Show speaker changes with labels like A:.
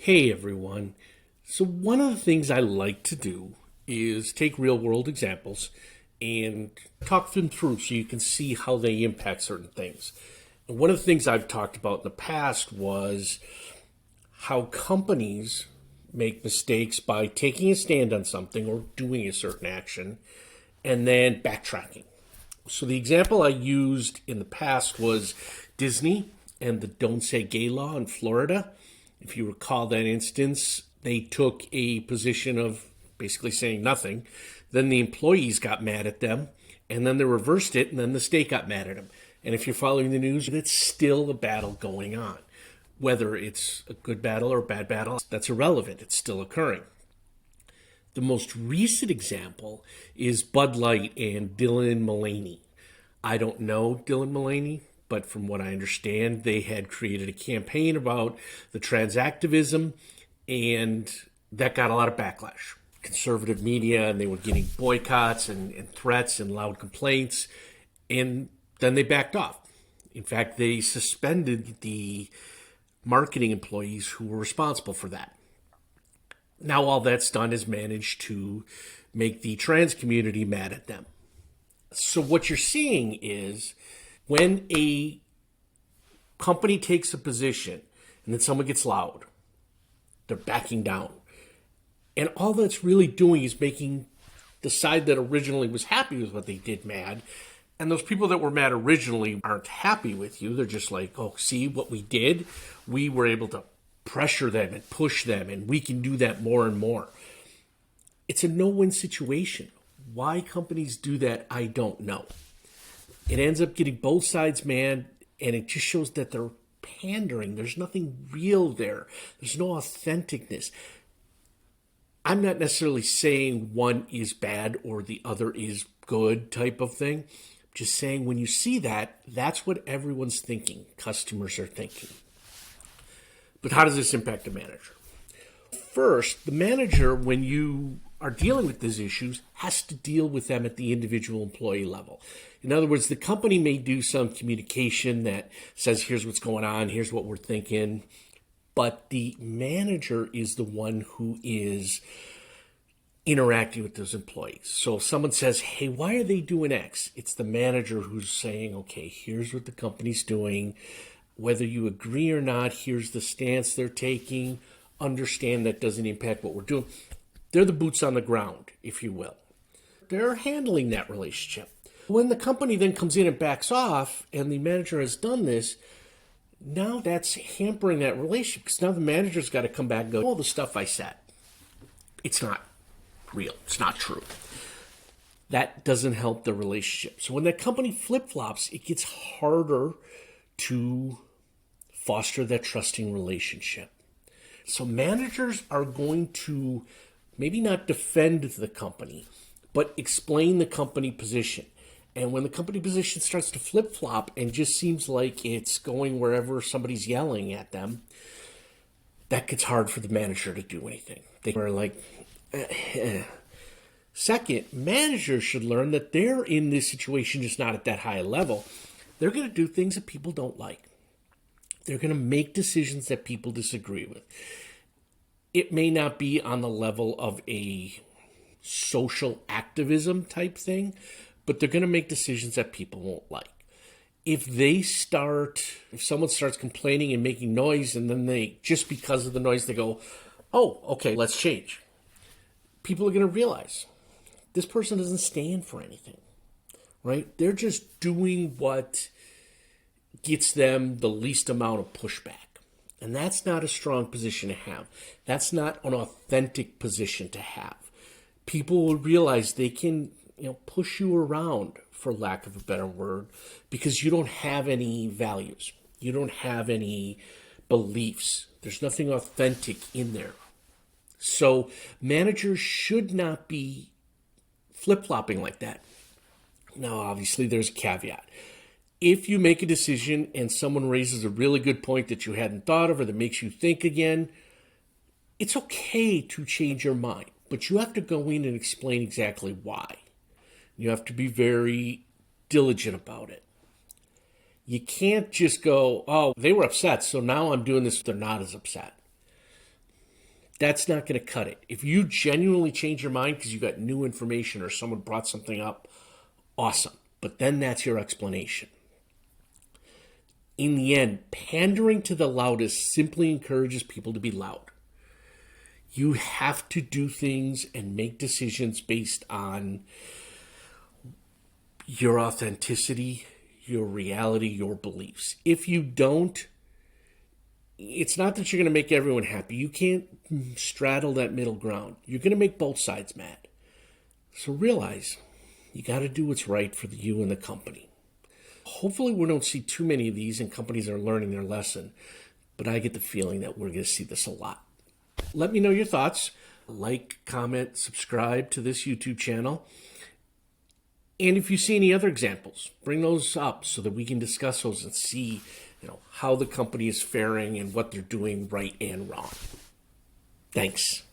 A: Hey everyone. So, one of the things I like to do is take real world examples and talk them through so you can see how they impact certain things. And one of the things I've talked about in the past was how companies make mistakes by taking a stand on something or doing a certain action and then backtracking. So, the example I used in the past was Disney and the Don't Say Gay law in Florida. If you recall that instance, they took a position of basically saying nothing. Then the employees got mad at them, and then they reversed it, and then the state got mad at them. And if you're following the news, it's still a battle going on. Whether it's a good battle or a bad battle, that's irrelevant. It's still occurring. The most recent example is Bud Light and Dylan Mullaney. I don't know Dylan Mullaney, but from what I understand, they had created a campaign about the trans activism, and that got a lot of backlash. Conservative media, and they were getting boycotts and threats and loud complaints, and then they backed off. In fact, they suspended the marketing employees who were responsible for that. Now, all that's done is managed to make the trans community mad at them. So, what you're seeing is when a company takes a position and then someone gets loud, they're backing down. And all that's really doing is making the side that originally was happy with what they did mad. And those people that were mad originally aren't happy with you. They're just like, oh, see what we did? We were able to pressure them and push them, and we can do that more and more. It's a no-win situation. Why companies do that, I don't know. It ends up getting both sides mad, and it just shows that they're pandering. There's nothing real there. There's no authenticness. I'm not necessarily saying one is bad or the other is good type of thing. Just saying when you see that, that's what everyone's thinking. Customers are thinking. But how does this impact a manager? First, the manager, when you are dealing with these issues, has to deal with them at the individual employee level. In other words, the company may do some communication that says, here's what's going on, here's what we're thinking, but the manager is the one who is interacting with those employees. So if someone says, hey, why are they doing X? It's the manager who's saying, okay, here's what the company's doing. Whether you agree or not, here's the stance they're taking. Understand that doesn't impact what we're doing. They're the boots on the ground, if you will. They're handling that relationship. When the company then comes in and backs off, and the manager has done this, now that's hampering that relationship, because now the manager's got to come back and go, all the stuff I said, it's not real. It's not true. That doesn't help the relationship. So when that company flip-flops, it gets harder to foster that trusting relationship. So managers are going to maybe not defend the company, but explain the company position. And when the company position starts to flip-flop and just seems like it's going wherever somebody's yelling at them, that gets hard for the manager to do anything. They are like, Second, managers should learn that they're in this situation just not at that high a level. They're going to do things that people don't like. They're going to make decisions that people disagree with. It may not be on the level of a social activism type thing, but they're going to make decisions that people won't like. If someone starts complaining and making noise, and then just because of the noise, they go, oh, okay, let's change. People are going to realize this person doesn't stand for anything, right? They're just doing what gets them the least amount of pushback. And that's not a strong position to have. That's not an authentic position to have. People will realize they can, push you around, for lack of a better word, because you don't have any values. You don't have any beliefs. There's nothing authentic in there. So managers should not be flip-flopping like that. Now, obviously, there's a caveat. If you make a decision and someone raises a really good point that you hadn't thought of or that makes you think again, it's okay to change your mind. But you have to go in and explain exactly why. You have to be very diligent about it. You can't just go, oh, they were upset, so now I'm doing this, they're not as upset. That's not going to cut it. If you genuinely change your mind because you got new information or someone brought something up, awesome. But then that's your explanation. In the end, pandering to the loudest simply encourages people to be loud. You have to do things and make decisions based on your authenticity, your reality, your beliefs. If you don't, it's not that you're going to make everyone happy. You can't straddle that middle ground. You're going to make both sides mad. So realize you got to do what's right for you and the company. Hopefully we don't see too many of these and companies are learning their lesson, but I get the feeling that we're going to see this a lot. Let me know your thoughts. Like, comment, subscribe to this YouTube channel. And if you see any other examples, bring those up so that we can discuss those and see, how the company is faring and what they're doing right and wrong. Thanks.